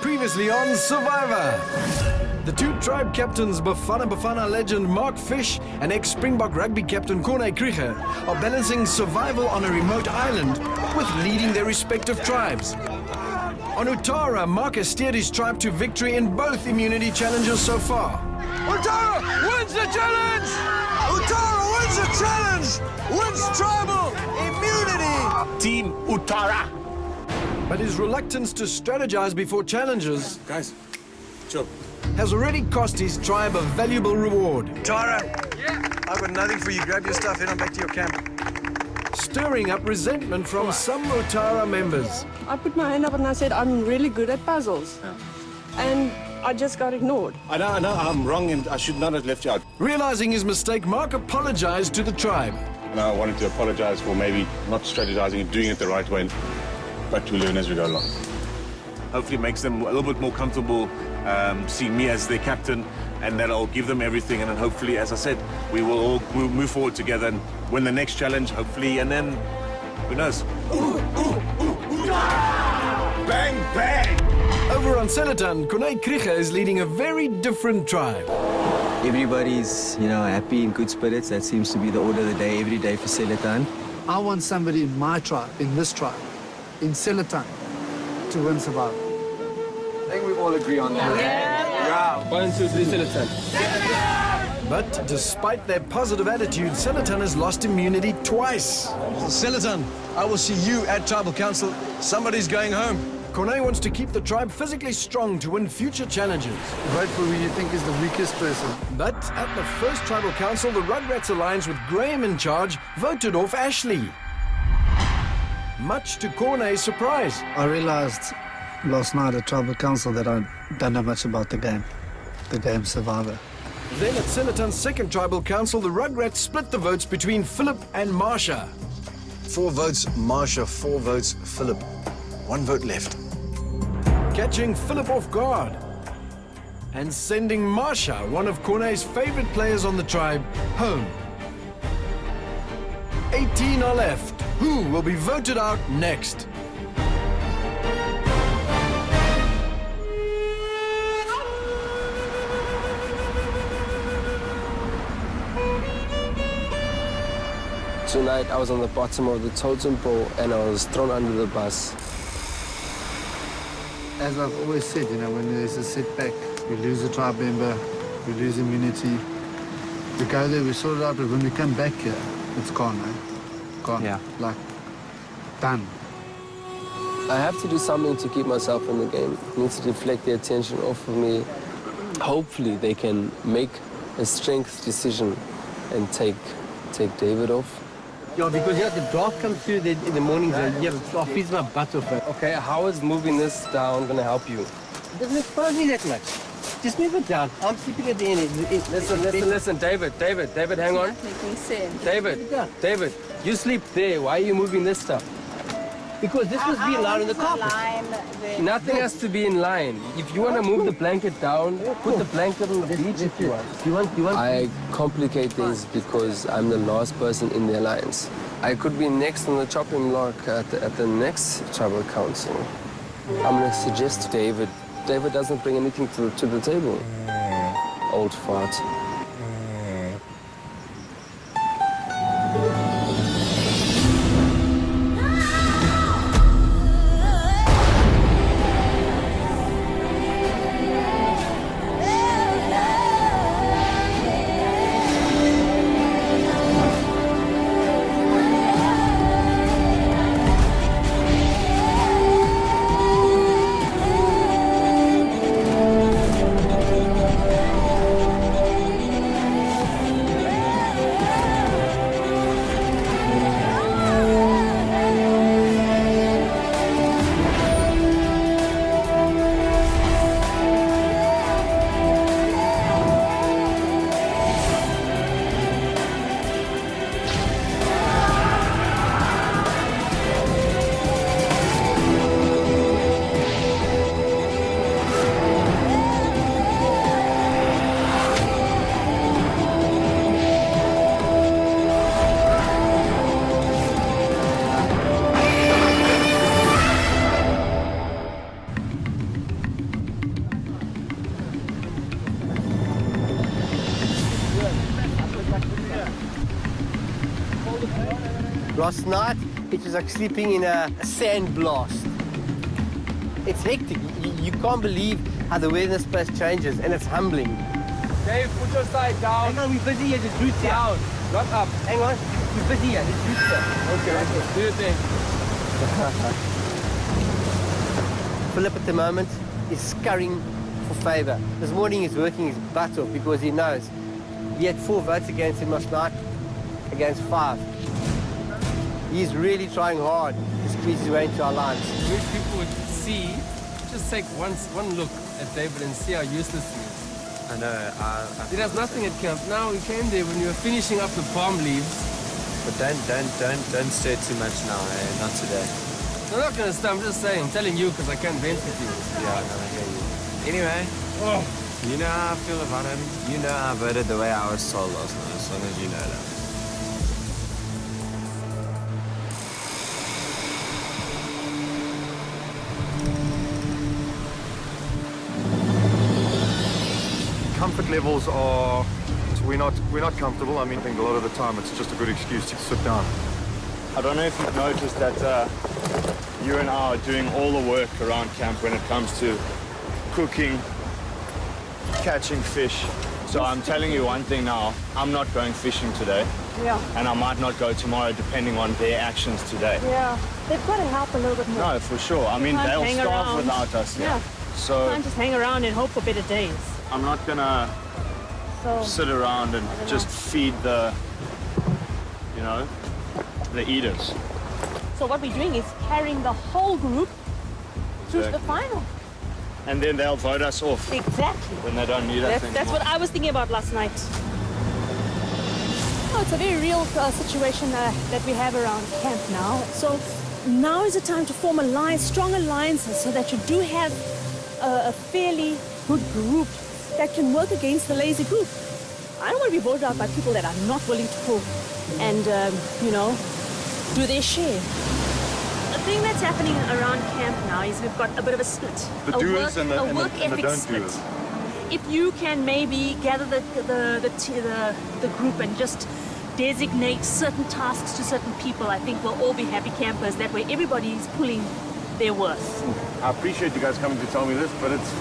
Previously on Survivor. The two tribe captains, Bafana legend Mark Fish and ex-Springbok rugby captain Corne Krieger, are balancing survival on a remote island with leading their respective tribes. On Utara, Mark has steered his tribe to victory in both immunity challenges so far. Utara wins the challenge! Utara wins the challenge! Wins tribal immunity! Team Utara! But his reluctance to strategize before challenges Guys, chill. has already cost his tribe a valuable reward, Tara, I've got nothing for you. Grab your stuff, head on back to your camp. stirring up resentment from some Utara members. I put my hand up and I said, I'm really good at puzzles. And I just got ignored. I know I'm wrong and I should not have left you out. Realizing his mistake, Mark apologized to the tribe. And I wanted to apologize for maybe not strategizing and doing it the right way, but we learn as we go along. Hopefully it makes them a little bit more comfortable seeing me as their captain, and that'll give them everything, and then hopefully, as I said, we'll move forward together and win the next challenge, hopefully, and then, who knows? Bang, bang! Over on Selatan, Corne Krieger is leading a very different tribe. Everybody's, happy in good spirits. That seems to be the order of the day, every day for Selatan. I want somebody in my tribe, in this tribe, in Selatan, to win Survivor. I think we all agree on that. Yeah. 1, 2, 3, Selatan. But despite their positive attitude, Selatan has lost immunity twice. Selatan, I will see you at tribal council. Somebody's going home. Corne wants to keep the tribe physically strong to win future challenges. Vote for who you think is the weakest person. But at the first tribal council, the Rugrats Alliance with Graham in charge voted off Ashley. Much to Corne's surprise. I realized last night at tribal council that I don't know much about the game Survivor. Then at Selatan's second tribal council, the Rugrats split the votes between Philip and Marsha. 4 votes Marsha, 4 votes Philip. 1 vote left. Catching Philip off guard and sending Marsha, one of Corne's favorite players on the tribe, home. 18 are left. Who will be voted out next? Tonight I was on the bottom of the totem pole and I was thrown under the bus. As I've always said, when there's a setback, we lose a tribe member, we lose immunity. We go there, we sort it out, but when we come back here, it's gone, Gone. Yeah. Like, done. I have to do something to keep myself in the game. I need to deflect the attention off of me. Hopefully they can make a strength decision and take David off. Yeah, because the draft comes through in the mornings and I freeze my butt off it. Okay, how is moving this down going to help you? It doesn't expose me that much. Just move it down. I'm sleeping at the end. Listen, David, hang on. Making sense. David, you sleep there. Why are you moving this stuff? Because this must be allowed in the carpet. Nothing has to be in line. If you want to move the blanket down, put the blanket on the beach if you want. You want? I complicate things because I'm the last person in the alliance. I could be next on the chopping block at the next tribal council. I'm going to suggest David. David doesn't bring anything to the table. Old fart. Last night, it was like sleeping in a sand blast. It's hectic. You can't believe how the weather in this place changes, and it's humbling. Dave, put your side down. Hang on, we're busy here. There's roots here. Down, not up. Hang on, we're busy here. There's roots here. Okay, do your thing. Philip at the moment is scurrying for favour. This morning he's working his butt off because he knows he had 4 votes against him last night, against 5. He's really trying hard to squeeze his way into our lines. Wish people would see, just take one look at David and see how useless he is. I know. He does nothing at camp. Now we came there when you were finishing up the palm leaves. But don't stir too much now. Not today. I'm not gonna stop. I'm just saying. I'm telling you because I can't vent with you. Yeah, no, I hear you. Anyway, you know how I feel about him. You know I voted the way I was told last night, as long as you know that. Comfort levels are, we're not comfortable. I mean, I think a lot of the time it's just a good excuse to sit down. I don't know if you've noticed that you and I are doing all the work around camp when it comes to cooking, catching fish. So I'm telling you one thing now, I'm not going fishing today. Yeah. And I might not go tomorrow depending on their actions today. Yeah. They've got to help a little bit more. No, for sure. I mean, can't they'll hang starve around. without us. Yeah. So Can't just hang around and hope for better days. I'm not gonna So sit around and just feed the, you know, the eaters. So what we're doing is carrying the whole group through to the Exactly. final. And then they'll vote us off Exactly. when they don't need us That's anymore. what I was thinking about last night. Oh, it's a very real situation that we have around camp now. So now is the time to form strong alliances so that you do have a fairly good group that can work against the lazy group. I don't want to be voted out by people that are not willing to pull and, do their share. The thing that's happening around camp now is we've got a bit of a split. The a doers and the work ethic don't split. doers. If you can maybe gather the group and just designate certain tasks to certain people, I think we'll all be happy campers. That way everybody is pulling their worth. I appreciate you guys coming to tell me this, but it's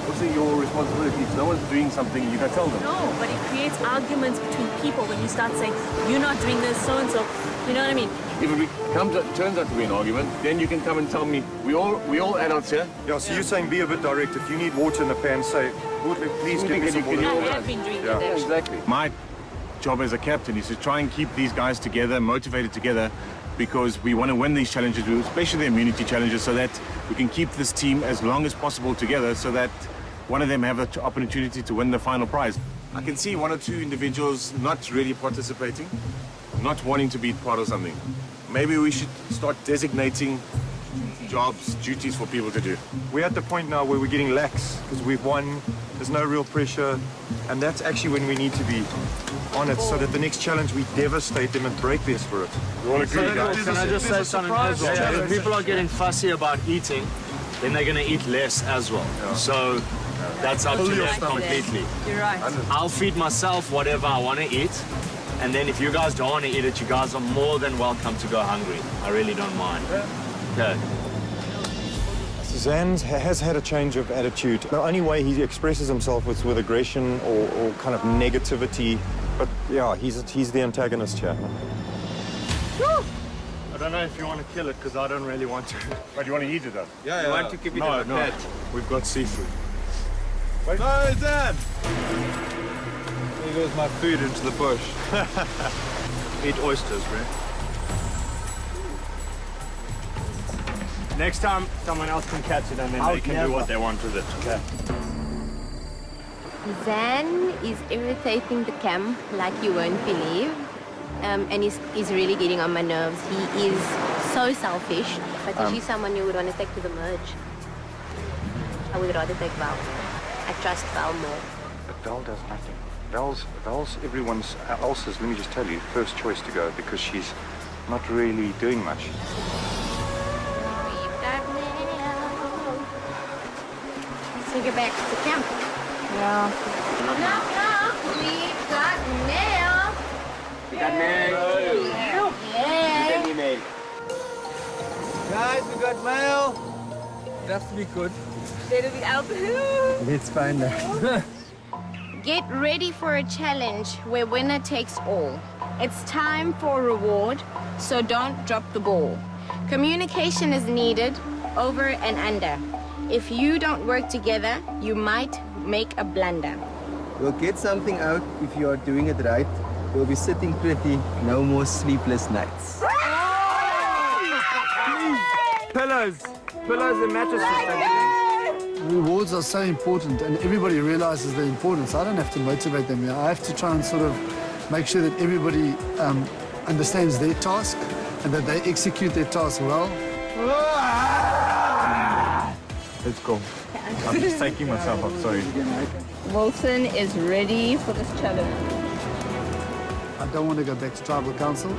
also your responsibility. If no one's doing something, you gotta tell them. No, but it creates arguments between people when you start saying, you're not doing this, so-and-so. You know what I mean? If it turns out to be an argument, then you can come and tell me, we all adults here. Yeah, so you're saying be a bit direct. If you need water in the pan, say, please give me some Can you- water. I have been doing Yeah. that. actually. Exactly. My job as a captain is to try and keep these guys together, motivated together, because we want to win these challenges, especially the immunity challenges, so that we can keep this team as long as possible together so that one of them have the opportunity to win the final prize. I can see 1 or 2 individuals not really participating, not wanting to be part of something. Maybe we should start designating jobs, duties for people to do. We're at the point now where we're getting lax because we've won. There's no real pressure, and that's actually when we need to be on it, so that the next challenge we devastate them and break their spirit. You all agree, guys? Can I just say something as well? Yeah, If people are getting fussy about eating, then they're going to eat less as well. So that's up to them completely. You're right. I'll feed myself whatever I want to eat. And then if you guys don't want to eat it, you guys are more than welcome to go hungry. I really don't mind. Okay. Zans has had a change of attitude. The only way he expresses himself is with aggression or kind of negativity. But yeah, he's the antagonist here. I don't know if you want to kill it, because I don't really want to. But you want to eat it though? Yeah, I want to keep it No, as a no. pet. We've got seafood. No, Dad! There goes my food into the bush. Eat oysters, bro. Next time, someone else can catch it and then they can do what they want with it. Okay. Zan is irritating the camp like you won't believe. And he's really getting on my nerves. He is so selfish, but if he's someone you would want to take to the merge, I would rather take Val. I trust Val more. But Val does nothing. Val's everyone else's, let me just tell you, first choice to go because she's not really doing much. Let's take her back to camp. Yeah. Knock, knock. We've got mail. We got mail. Yeah. Guys, we got mail. That's to be good. Let's find out. Get ready for a challenge where winner takes all. It's time for a reward, so don't drop the ball. Communication is needed, over and under. If you don't work together, you might make a blunder. We'll get something out if you are doing it right. We'll be sitting pretty. No more sleepless nights. Pillows and mattresses. Rewards are so important, and everybody realizes their importance. I don't have to motivate them here. I have to try and sort of make sure that everybody understands their task and that they execute their task well. Let's go. I'm just taking myself up, sorry. Wilson is ready for this challenge. I don't want to go back to tribal council,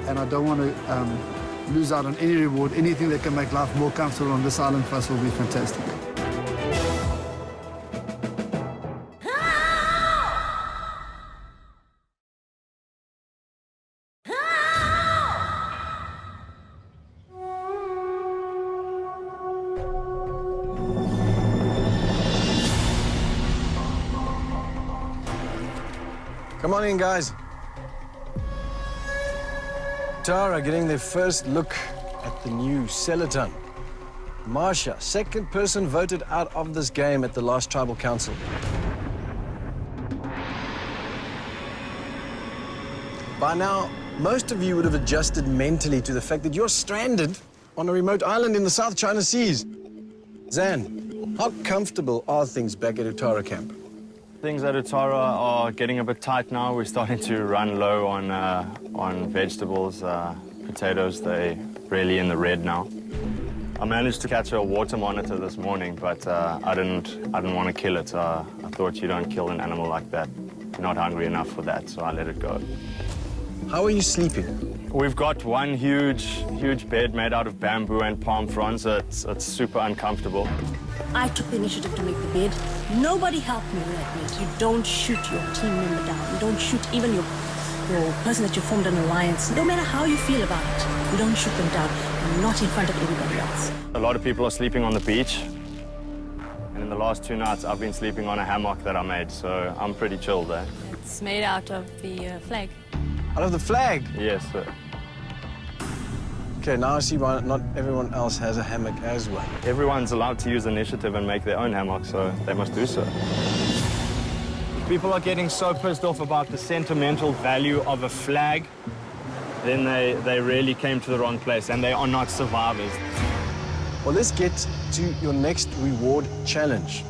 and I don't want to lose out on any reward. Anything that can make life more comfortable on this island for us will be fantastic. Come on in, guys. Tara getting their first look at the new Celaton. Marsha, second person voted out of this game at the last tribal council. By now, most of you would have adjusted mentally to the fact that you're stranded on a remote island in the South China Seas. Zan, how comfortable are things back at Utara camp? Things at Utara are getting a bit tight now. We're starting to run low on vegetables, potatoes. They're really in the red now. I managed to catch a water monitor this morning, but I didn't want to kill it. I thought you don't kill an animal like that. You're not hungry enough for that, so I let it go. How are you sleeping? We've got one huge bed made out of bamboo and palm fronds. It's super uncomfortable. I took the initiative to make the bed. Nobody helped me with that bed. You don't shoot your team member down. You don't shoot even your person that you formed an alliance. No matter how you feel about it, you don't shoot them down. And not in front of everybody else. A lot of people are sleeping on the beach. And in the last 2 nights, I've been sleeping on a hammock that I made, so I'm pretty chill there. It's made out of the flag. Out of the flag? Yes, sir. Okay, now I see why not everyone else has a hammock as well. Everyone's allowed to use initiative and make their own hammock, so they must do so. People are getting so pissed off about the sentimental value of a flag, then they really came to the wrong place, and they are not survivors. Well, let's get to your next reward challenge.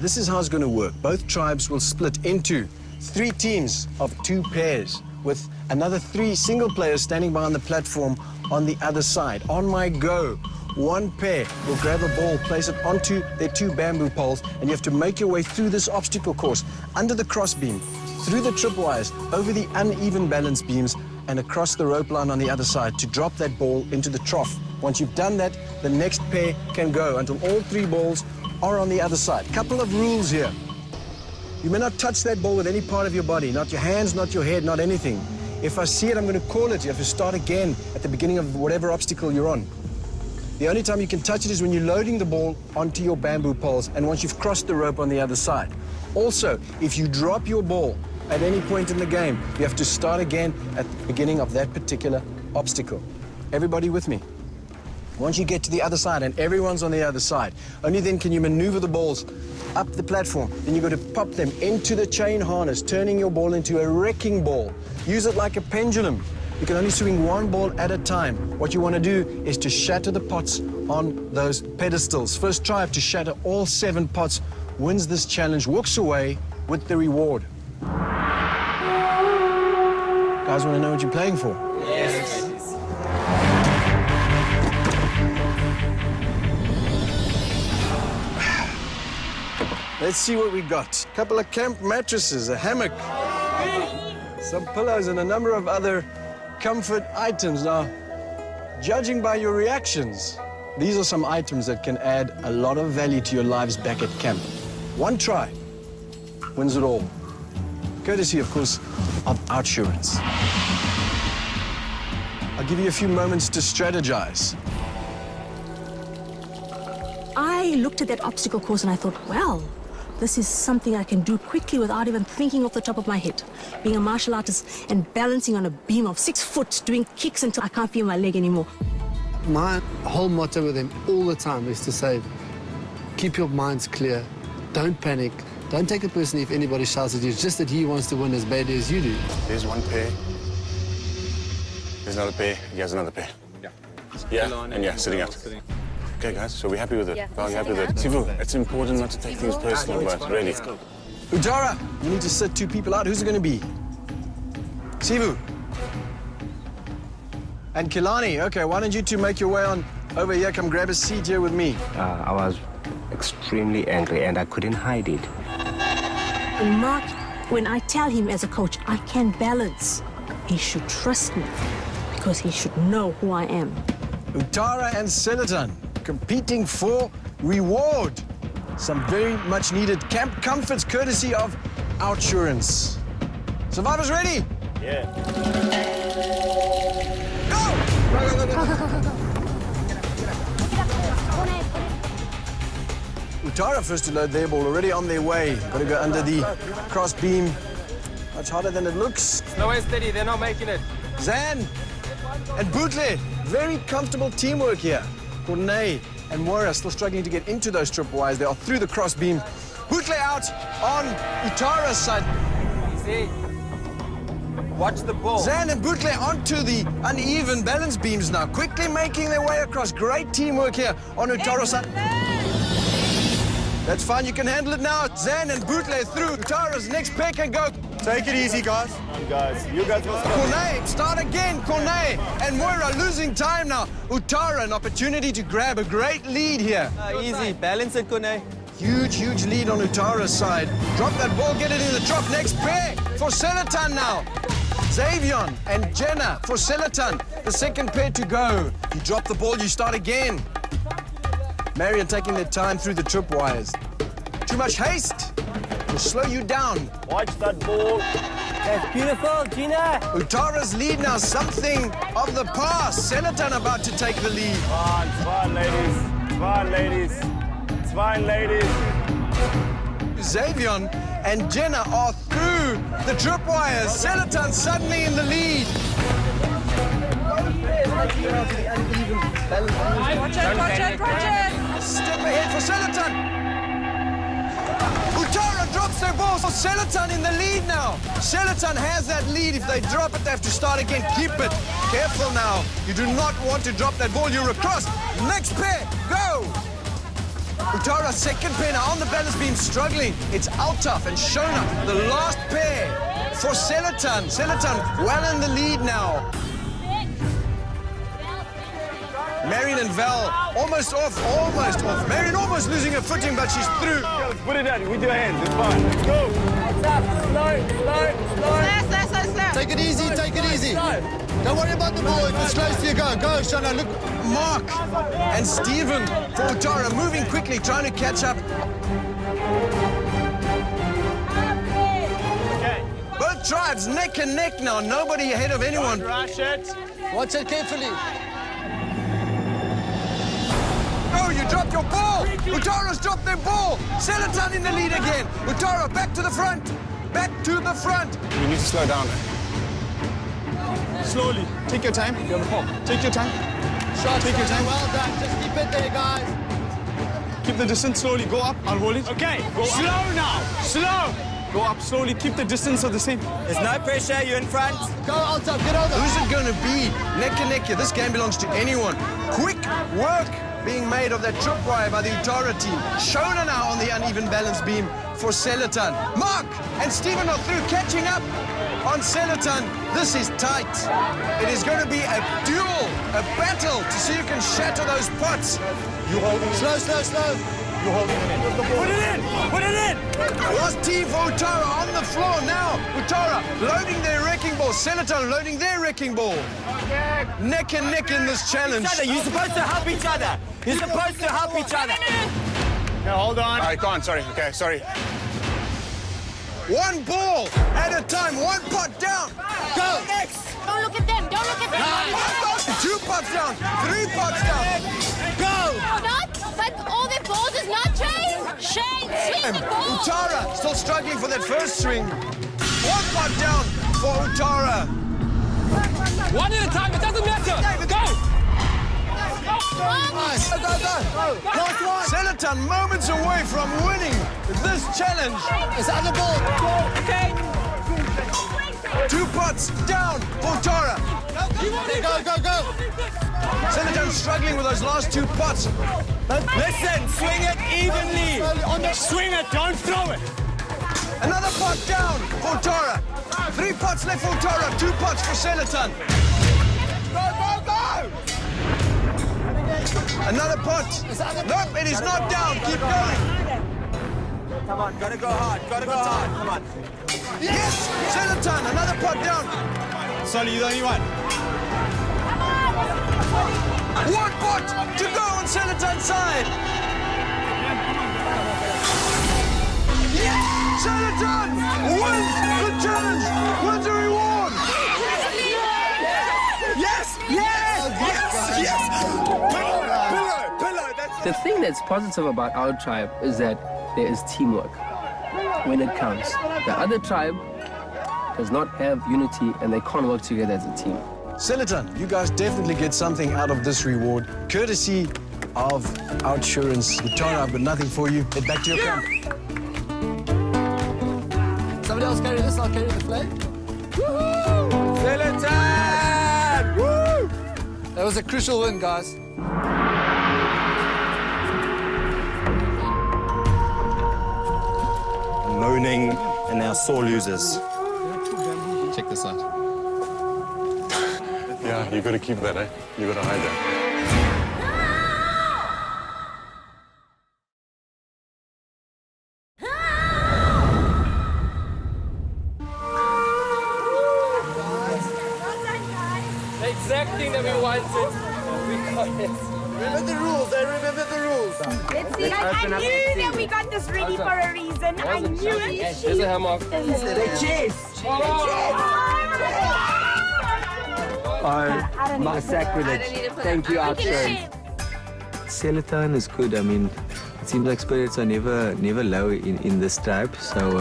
This is how it's going to work. Both tribes will split into 3 teams of 2 pairs, with another 3 single players standing behind the platform on the other side. On my go, 1 pair will grab a ball, place it onto their 2 bamboo poles, and you have to make your way through this obstacle course, under the crossbeam, through the tripwires, over the uneven balance beams, and across the rope line on the other side to drop that ball into the trough. Once you've done that, the next pair can go until all 3 balls are on the other side. Couple of rules here. You may not touch that ball with any part of your body, not your hands, not your head, not anything. If I see it, I'm going to call it. You have to start again at the beginning of whatever obstacle you're on. The only time you can touch it is when you're loading the ball onto your bamboo poles and once you've crossed the rope on the other side. Also, if you drop your ball at any point in the game, you have to start again at the beginning of that particular obstacle. Everybody with me? Once you get to the other side and everyone's on the other side, only then can you maneuver the balls up the platform. Then you've got to pop them into the chain harness, turning your ball into a wrecking ball. Use it like a pendulum. You can only swing 1 ball at a time. What you want to do is to shatter the pots on those pedestals. First tribe to shatter all 7 pots wins this challenge, walks away with the reward. Guys want to know what you're playing for? Yes. Let's see what we got. A couple of camp mattresses, a hammock, some pillows, and a number of other comfort items. Now, judging by your reactions, these are some items that can add a lot of value to your lives back at camp. 1 try wins it all. Courtesy, of course, of Outsurance. I'll give you a few moments to strategize. I looked at that obstacle course and I thought, well, this is something I can do quickly without even thinking off the top of my head. Being a martial artist and balancing on a beam of 6 foot, doing kicks until I can't feel my leg anymore. My whole motto with him all the time is to say, keep your minds clear, don't panic, don't take it personally if anybody shouts at you. It's just that he wants to win as badly as you do. There's one pair. There's another pair. He has another pair. Yeah, and yeah, sitting out. Okay, guys, so we're happy with it. Yeah, Well, you're happy with it. Sivu, it's important not to take things personal, but really. Utara, you need to sit 2 people out. Who's it going to be? Sivu. And Kilani. Okay, why don't you 2 make your way on over here? Come grab a seat here with me. I was extremely angry and I couldn't hide it. And Mark, when I tell him as a coach, I can balance, he should trust me because he should know who I am. Utara and Sillerton competing for reward. Some very much needed camp comforts courtesy of Outsurance. Survivors ready? Yeah. Utara first to load their ball, already on their way. Got to go under the cross beam. Much harder than it looks. Slow and steady, they're not making it. Zan and Bootle, very comfortable teamwork here. Courtney and Moira still struggling to get into those tripwires. They are through the cross beam. Bootle out on Utara's side. Easy. Watch the ball. Zan and Bootle onto the uneven balance beams now, quickly making their way across. Great teamwork here on Utara's side. That's fine, you can handle it now. Zan and Bootle through. Utara's next pair can go. Take it easy, guys. Come on, guys. You guys must go. Cornet, start again, Cornet. And Moira losing time now. Utara, an opportunity to grab a great lead here. Easy, balance it, Kone. Huge lead on Utara's side. Drop that ball, get it in the drop. Next pair for Selatan now. Xavion and Jenna for Selatan. The second pair to go. You drop the ball, you start again. Marion taking their time through the tripwires. Too much haste will slow you down. Watch that ball. That's beautiful, Gina. Utara's lead now, something of the past. Selatan about to take the lead. It's fine, ladies. It's fine, ladies. It's fine, ladies. Xavion and Jenna are through the tripwires. Selatan suddenly in the lead. Watch it. Step ahead for Selatan. Utara drops their ball. So Selatan in the lead now. Selatan has that lead. If they drop it, they have to start again. Keep it. Careful now. You do not want to drop that ball. You're across. Next pair. Go. Utara second pair now on the balance beam struggling. It's Altaf and Shona, the last pair for Selatan. Selatan well in the lead now. Marion and Val almost off. Marion almost losing her footing, but she's through. Let's put it down with your hands. It's fine. Let's go. Slow. Take it easy. Don't worry about the ball. If it's close to you, go. Go, Shona. Look. Mark and Stephen for Utara moving quickly, trying to catch up. Okay. Both tribes neck and neck now. Nobody ahead of anyone. Rush it. Watch it carefully. Oh, you dropped your ball. Utara's dropped their ball. Selatan in the lead again. Utara back to the front. We need to slow down. Slowly. Take your time. You have the ball. Take your time. Take your time. Well done. Just keep it there, guys. Keep the distance slowly. Go up. I'll hold it. Okay. Slow now. Slow. Go up slowly. Keep the distance of the same. There's no pressure. You're in front. Go, Altaf. Get over. Who's it going to be? Neck and neck here. This game belongs to anyone. Quick work being made of that tripwire by the Utara team. Shona now on the uneven balance beam for Selatan. Mark and Stephen are through, catching up on Selatan. This is tight. It is going to be a duel, a battle to see who can shatter those pots. You holding it. Slow. You holding it in. Put it in. Last team for Utara on the floor now. Utara loading their wrecking ball. Selatan loading their wrecking ball. Neck and neck in this challenge. You're supposed to help each other. Now, hold on. I can't, sorry. Okay, sorry. One ball at a time, one pot down. Go. Next. Don't look at them. Two pots down, three pots down. Go. Not, but all the balls is not Shane. Shane, swing the ball. Utara still struggling for that first swing. One pot down for Utara. One at a time, it doesn't matter. Go! Seletan moments away from winning this challenge. It's on the ball. Okay. 2 pots down for Utara. Go. Seletan struggling with those last 2 pots. Listen, swing it evenly. Swing it, don't throw it. Another pot down for Utara. 3 pots left for Utara, 2 pots for Seletan. Go! Another pot. Nope, it is not down. Keep going. Come on, gotta go hard, come on. Yes! Seletan, another pot down. Solly, you're the only one. 1 pot to go on Seletan's side. Yes! Seletan wins the challenge, wins the reward. Yes! The thing that's positive about our tribe is that there is teamwork when it counts. The other tribe does not have unity and they can't work together as a team. Seletan, you guys definitely get something out of this reward, courtesy of Outsurance. Utara, I've got nothing for you. Head back to your camp. Somebody else carry this, I'll carry the flag. Seletan! Woo! That was a crucial win, guys. Moaning and now sore losers. Check this out. Yeah, you got to keep that, eh? You got to hide that. The exact thing that we wanted. We got it. Remember the rules, remember the rules. Let's see. I knew that we got this ready for a reason. I knew it. There's a hammock. Oh, my sacrilege. Thank you, Outsurance. Seletan is good. I mean, it seems like spirits are never low in this tribe. So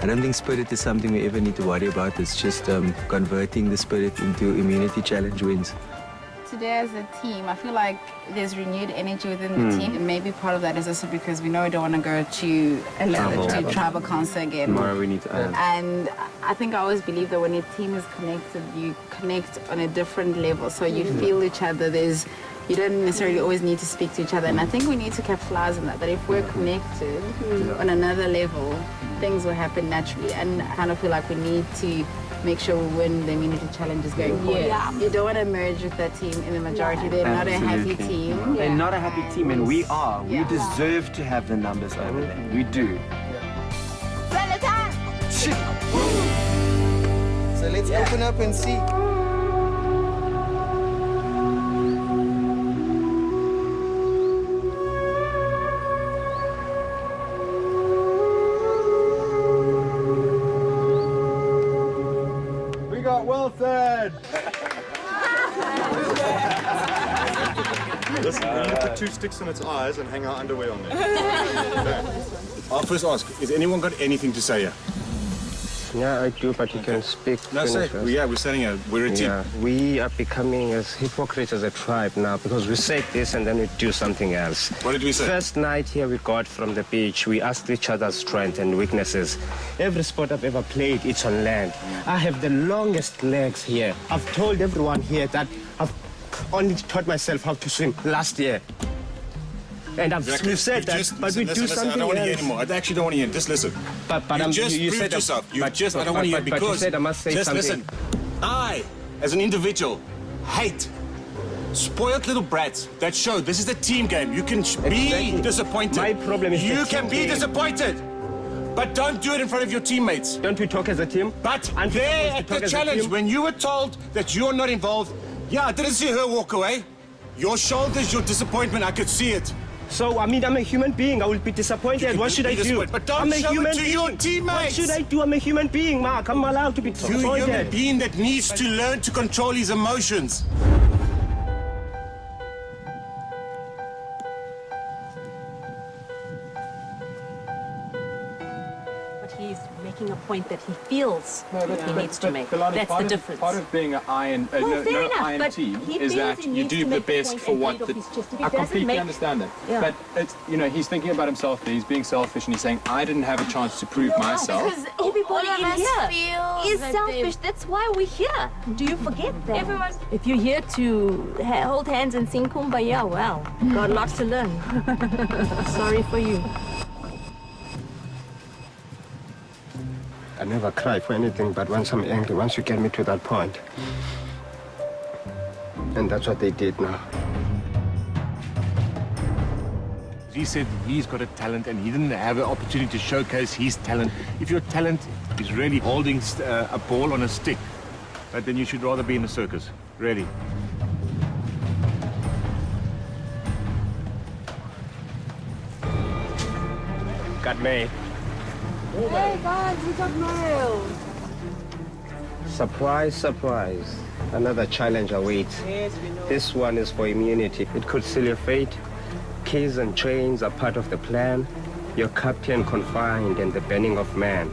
I don't think spirit is something we ever need to worry about. It's just converting the spirit into immunity challenge wins. Today as a team, I feel like there's renewed energy within the team. And maybe part of that is also because we know we don't want to go to tribal council again. Tomorrow we need to And I think I always believe that when a team is connected, you connect on a different level. So you feel each other. You don't necessarily always need to speak to each other. And I think we need to capitalize on that if we're connected on another level, things will happen naturally. And I kind of feel like we need to make sure we win the immunity challenges going forward. You don't want to merge with that team in the majority. They're not a happy team. They're not a happy team, and we are. We deserve to have the numbers over there. We do. So let's open up and see. We got Wilson! Listen, we're gonna put 2 sticks in its eyes and hang our underwear on there. I'll first ask, has anyone got anything to say here? Yeah, I do, but you can speak. No, say. Yeah, we're standing here. We're a team. Yeah, we are becoming as hypocrites as a tribe now because we say this and then we do something else. What did we say? First night here we got from the beach, we asked each other's strengths and weaknesses. Every sport I've ever played, it's on land. I have the longest legs here. I've told everyone here that I've only taught myself how to swim last year. And we've said that, but we do something else. I don't want to hear anymore. I actually don't want to hear. Just listen. But you proved yourself. I don't want to hear because. But you said I must say just something. listen. I, as an individual, hate spoiled little brats that show this is a team game. You can be disappointed. My problem is you can be disappointed. But don't do it in front of your teammates. Don't we talk as a team? But there at the challenge, when you were told that you're not involved, yeah, I didn't see her walk away. Your shoulders, your disappointment, I could see it. So, I mean, I'm a human being. I will be disappointed. What should I do? But don't show it to your teammates. What should I do? I'm a human being, Mark. I'm allowed to be disappointed. You're a human being that needs to learn to control his emotions. he's making a point that he feels he needs to make. Kalani, That's the difference. Part of being an iron, Well, fair enough, iron but team he is feels that he you needs do to the make the best point for and what get it off his chest. If he I doesn't completely make- understand that. Yeah. But it's, he's thinking about himself there. He's being selfish and he's saying, I didn't have a chance to prove myself. Because everybody All of in us here feel is that selfish. That's why we're here. Do you forget that? Everyone, if you're here to hold hands and sing Kumbaya, well, got lots to learn. Sorry for you. I never cry for anything, but once I'm angry, once you get me to that point. And that's what they did now. He said he's got a talent and he didn't have an opportunity to showcase his talent. If your talent is really holding a ball on a stick, right, then you should rather be in a circus, really. Got me. Hey guys, we got mail. Surprise, surprise. Another challenge awaits. This one is for immunity. It could seal your fate. Keys and chains are part of the plan. Your captain confined in the burning of man.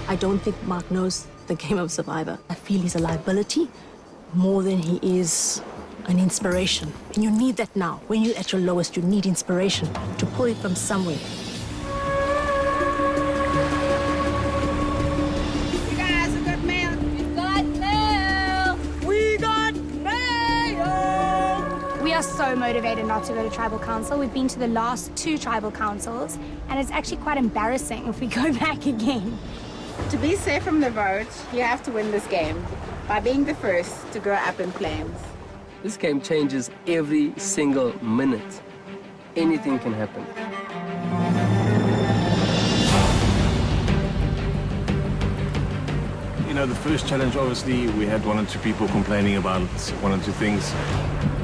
I don't think Mark knows the game of Survivor. I feel he's a liability more than he is an inspiration. And you need that now. When you're at your lowest, you need inspiration to pull it from somewhere. You guys, we got mail. We got mail. We got mail. We are so motivated not to go to tribal council. We've been to the last 2 tribal councils, and it's actually quite embarrassing if we go back again. To be safe from the vote, you have to win this game by being the first to go up in flames. This game changes every single minute. Anything can happen. The first challenge, obviously, we had 1 or 2 people complaining about 1 or 2 things.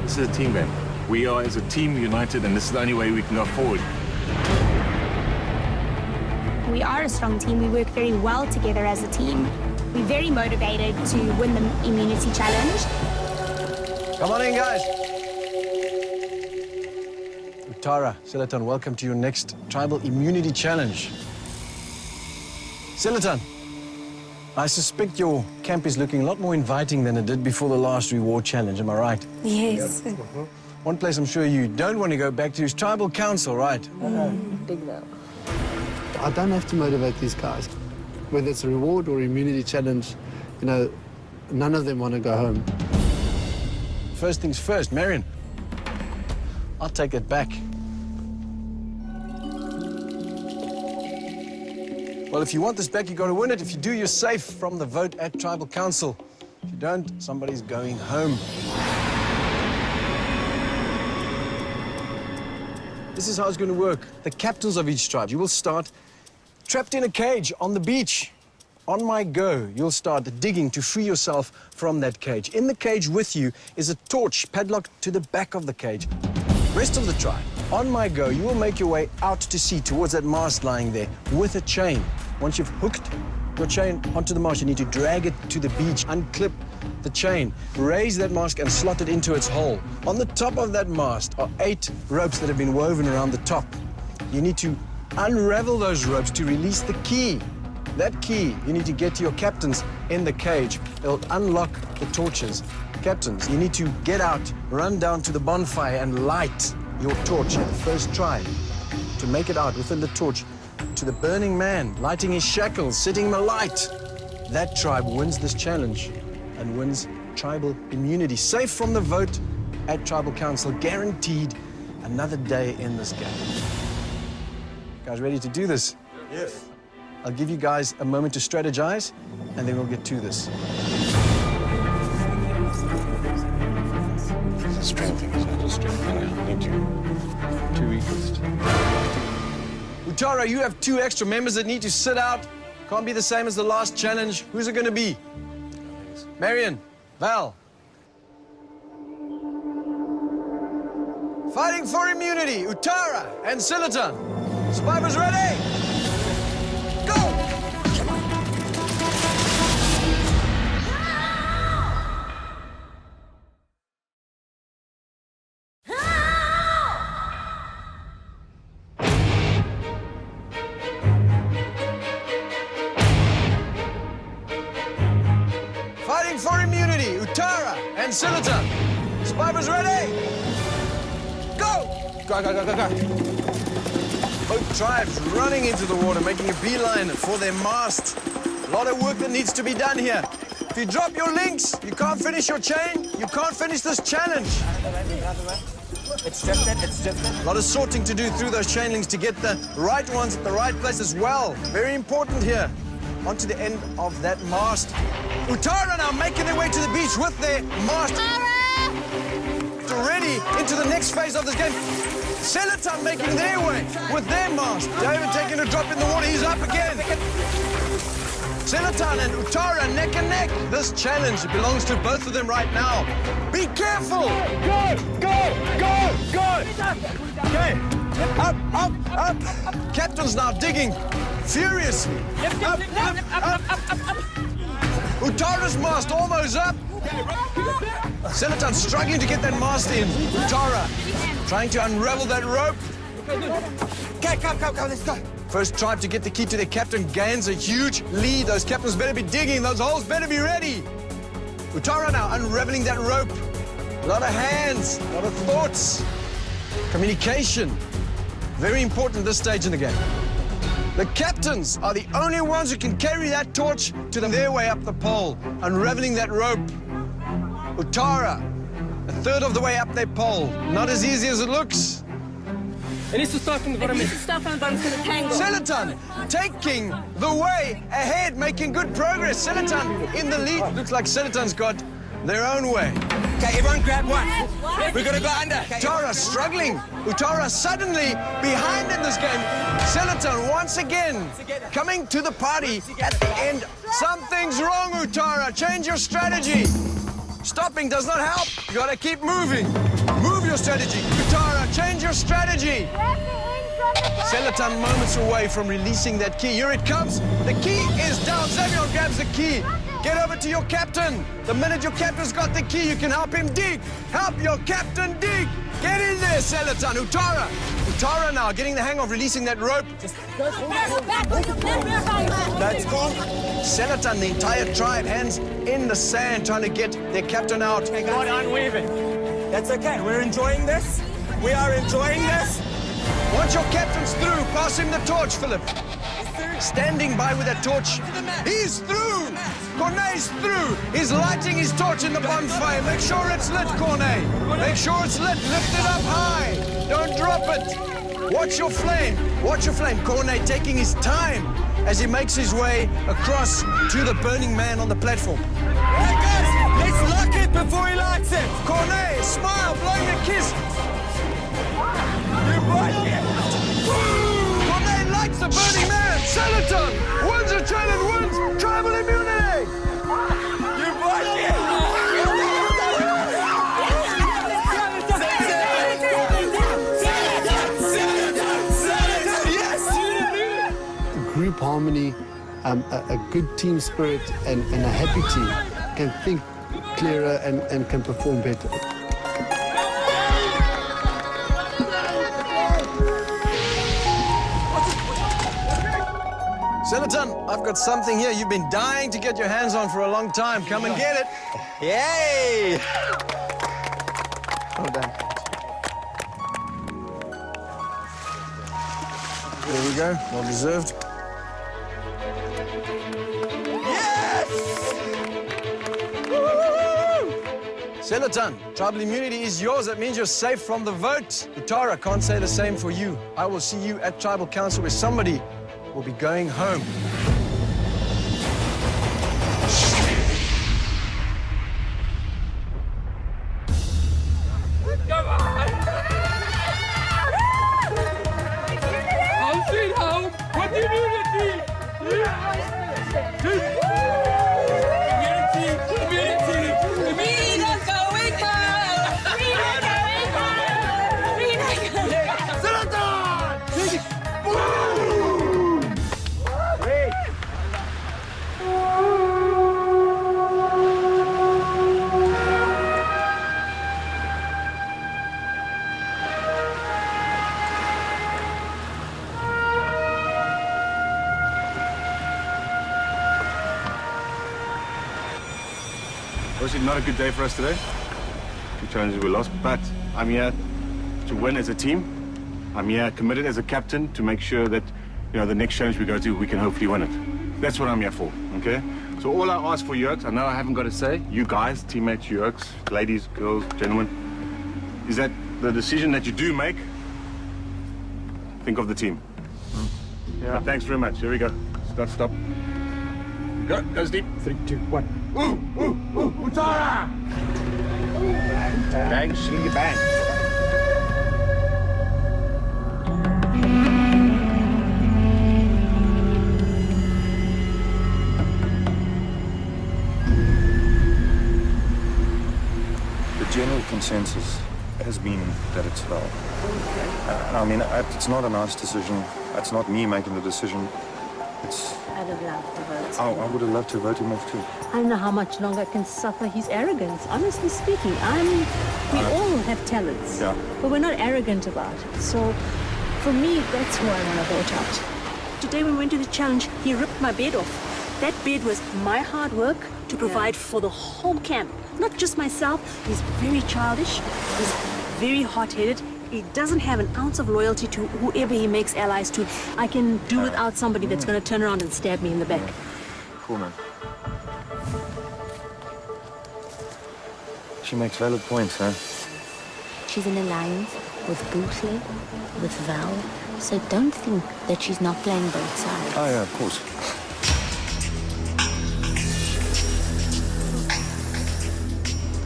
This is a team game. We are, as a team, united, and this is the only way we can go forward. We are a strong team. We work very well together as a team. We're very motivated to win the immunity challenge. Come on in, guys. Uttara, Silaton, welcome to your next Tribal Immunity Challenge. Silaton, I suspect your camp is looking a lot more inviting than it did before the last reward challenge, am I right? Yes. One place I'm sure you don't want to go back to is Tribal Council, right? Big no. I don't have to motivate these guys. Whether it's a reward or immunity challenge, none of them want to go home. First things first, Marion. I'll take it back. Well, if you want this back, you got to win it. If you do, you're safe from the vote at Tribal Council. If you don't, somebody's going home. This is how it's going to work. The captains of each tribe, you will start trapped in a cage on the beach. On my go, you'll start digging to free yourself from that cage. In the cage with you is a torch padlocked to the back of the cage. Rest of the tribe, on my go, you will make your way out to sea towards that mast lying there with a chain. Once you've hooked your chain onto the mast, you need to drag it to the beach, unclip the chain, raise that mast and slot it into its hole. On the top of that mast are 8 ropes that have been woven around the top. You need to unravel those ropes to release the key. That key, you need to get to your captains in the cage. It'll unlock the torches. Captains, you need to get out, run down to the bonfire and light your torch at the first try. To make it out within the torch to the burning man, lighting his shackles, setting him alight. That tribe wins this challenge and wins tribal immunity. Safe from the vote at Tribal Council, guaranteed another day in this game. Guys, ready to do this? Yes. I'll give you guys a moment to strategize, and then we'll get to this. It's a strength thing, isn't it? Just strength thing. I need to. 2 weakest. Uttara, you have 2 extra members that need to sit out. Can't be the same as the last challenge. Who's it going to be? Marion, Val. Fighting for immunity, Uttara and Silaton. Survivors ready? Go! and Sillitown. Survivors ready? Go! Go, go, go, go, go. Both tribes running into the water, making a beeline for their mast. A lot of work that needs to be done here. If you drop your links, you can't finish your chain, you can't finish this challenge. It's drifted, it's drifted. A lot of sorting to do through those chain links to get the right ones at the right place as well. Very important here. Onto the end of that mast. Utara now making their way to the beach with their mast. Ready into the next phase of this game. Sillitown making their way with their mast. David taking a drop in the water. He's up again. Sillitown and Utara neck and neck. This challenge belongs to both of them right now. Be careful. Go, go, go, go. Okay. Up, up, up. Captain's now digging furiously. Up, up, up, up. Utara's mast almost up. Sillitown struggling to get that mast in. Utara trying to unravel that rope. Okay, come, let's go. First tribe to get the key to their captain gains a huge lead. Those captains better be digging. Those holes better be ready. Utara now unraveling that rope. A lot of hands, a lot of thoughts. Communication. Very important at this stage in the game. The captains are the only ones who can carry that torch to their way up the pole, unraveling that rope. Utara, a third of the way up their pole. Not as easy as it looks. It needs to start from the bottom. Sillitown taking the way ahead, making good progress. Sillitown in the lead. Looks like Sillitown's got their own way. Okay, everyone grab one. We're gonna go under. Utara struggling. Utara suddenly behind in this game. Sillitown once again coming to the party at the end. Something's wrong, Utara. Change your strategy. Stopping does not help. You gotta keep moving. Move your strategy. Utara, change your strategy. Sillitown moments away from releasing that key. Here it comes. The key is down. Samuel grabs the key. Get over to your captain. The minute your captain's got the key, you can help him dig. Help your captain dig. Get in there, Sillitown. Utara. Utara now getting the hang of releasing that rope. That's cool. Sillitown, the entire tribe, hands in the sand, trying to get their captain out. Not unweaving. That's okay. We're enjoying this. We are enjoying this. Once your captain's through, pass him the torch, Philip. Standing by with that torch. He's through. Corneille's through. He's lighting his torch in the bonfire. Make sure it's lit, Corneille. Make sure it's lit. Lift it up high. Don't drop it. Watch your flame. Watch your flame. Corneille taking his time as he makes his way across to the burning man on the platform. Hey guys, let's lock it before he lights it. Corneille, smile, blowing a kiss. You brought it. Corneille lights the burning man. Sillitown wins a challenge, wins tribal immunity. You brought it. Group harmony, a good team spirit, and a happy team can think clearer and can perform better. Sillitown, I've got something here you've been dying to get your hands on for a long time. Come and get it. Yay! Well done. There we go. Well deserved. Yes! Sillitown, tribal immunity is yours. That means you're safe from the vote. Utara can't say the same for you. I will see you at tribal council where somebody will be going home. Home sweet home. What do you do to me? Obviously not a good day for us today. 2 challenges we lost, but I'm here to win as a team. I'm here committed as a captain to make sure that, you know, the next challenge we go to, we can hopefully win it. That's what I'm here for, okay? So all I ask for Yerkes, I know I haven't got to say, you guys, teammates, Yerkes, ladies, girls, gentlemen, is that the decision that you do make, think of the team. Yeah. But thanks very much. Here we go. Stop. Go, goes deep. 3, 2, 1. Ooh, Utara! Bang, slingy bang. The general consensus has been that it's Val. I mean, it's not a nice decision. It's not me making the decision. I'd have loved to vote. Oh, I would have loved to vote him off too. I don't know how much longer I can suffer his arrogance. Honestly speaking, we all have talents, but we're not arrogant about it. So, for me, that's who I want to vote out. Today when we went to the challenge, he ripped my bed off. That bed was my hard work to provide for the whole camp, not just myself. He's very childish. He's very hot-headed. He doesn't have an ounce of loyalty to whoever he makes allies to. I can do without somebody that's going to turn around and stab me in the back. Cool, man. She makes valid points, huh? She's in alliance with Bootleg, with Val, so don't think that she's not playing both sides. Oh, yeah, of course.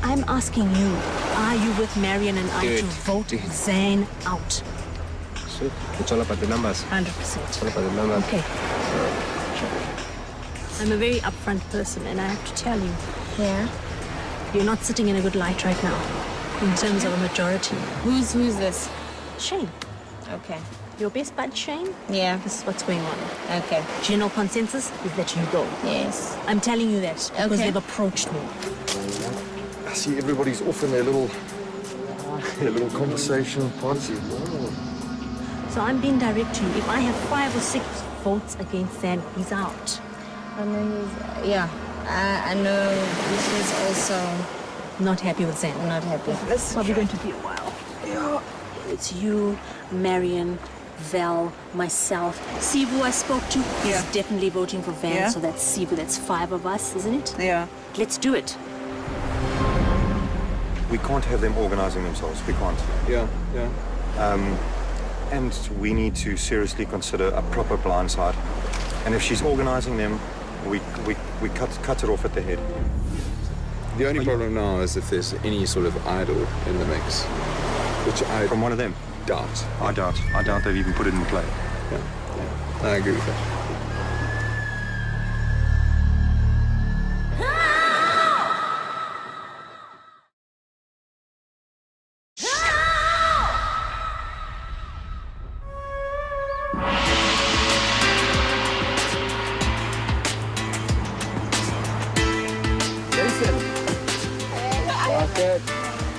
I'm asking you, are you with Marion and I to vote Zane out? Shit, it's all about the numbers. 100%. It's all about the numbers. Okay. I'm a very upfront person, and I have to tell you, you're not sitting in a good light right now, in terms of a majority. Who's this? Shane. Okay. Your best bud, Shane? Yeah. This is what's going on. Okay. General consensus is that you go. Yes. I'm telling you that because they've approached me. I see everybody's off in their little conversation party. So I'm being direct to you. If I have 5 or 6 votes against Zan, he's out. I know I know this is also not happy with Zan. Not happy. This is probably going to be a while. Yeah. It's you, Marion, Val, myself. Sivu I spoke to. He's definitely voting for Van, so that's Sivu. That's 5 of us, isn't it? Yeah. Let's do it. We can't have them organizing themselves. We can't. Yeah. And we need to seriously consider a proper blindside. And if she's organizing them, we cut it off at the head. The only problem now is if there's any sort of idol in the mix, which I from one of them doubt. I doubt they've even put it in play. Yeah. I agree with that.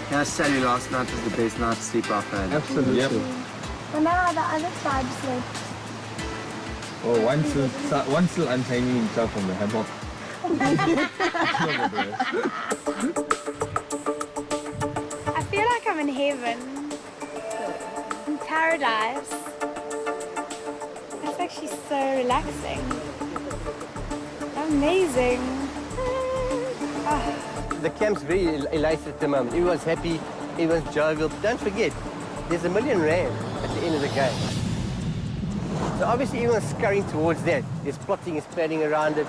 Can I tell you, last night was the best night's sleep I've had. Absolutely. Yep. Wonder how the other tribe sleep. Oh, one's still untangling himself from the hammock. I feel like I'm in heaven. In paradise. It's actually so relaxing. Amazing. The camp's very elated at the moment. Everyone's happy, everyone's jovial. But don't forget, there's R1 million at the end of the game. So obviously everyone's scurrying towards that. There's plotting, there's planning around it.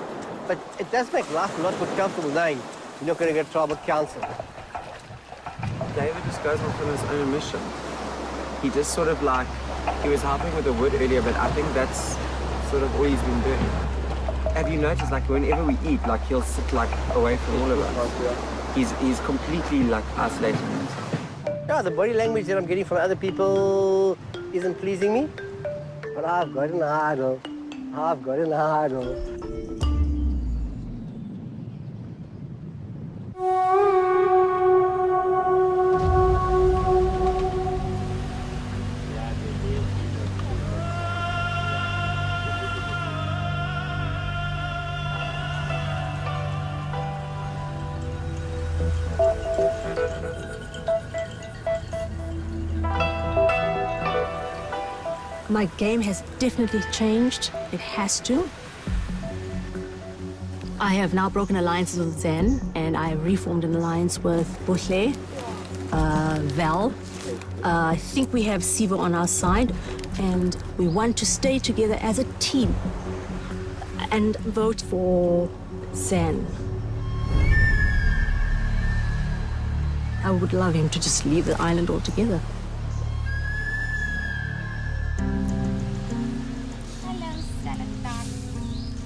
But it does make life a lot more comfortable knowing you're not going to go to tribal council. David just goes off on his own mission. He just sort of he was helping with the wood earlier, but I think that's sort of all he's been doing. Have you noticed, whenever we eat, he'll sit, away from all of us? He's completely, isolating himself. Yeah, the body language that I'm getting from other people isn't pleasing me. But I've got an idol. I've got an idol. My game has definitely changed. It has to. I have now broken alliances with Zen, and I have reformed an alliance with Bohle, Val. I think we have Sivo on our side, and we want to stay together as a team and vote for Zen. I would love him to just leave the island altogether. Hello, Senator.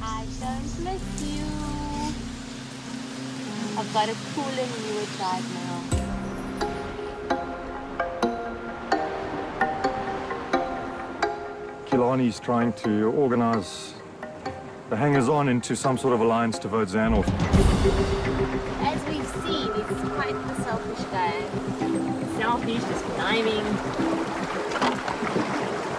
I don't miss you. I've got a cool and newer drive now. Kilani's trying to organize the hangers-on into some sort of alliance to vote Zan off. As we've seen, he's quite the selfish guy. Selfish, he's conniving.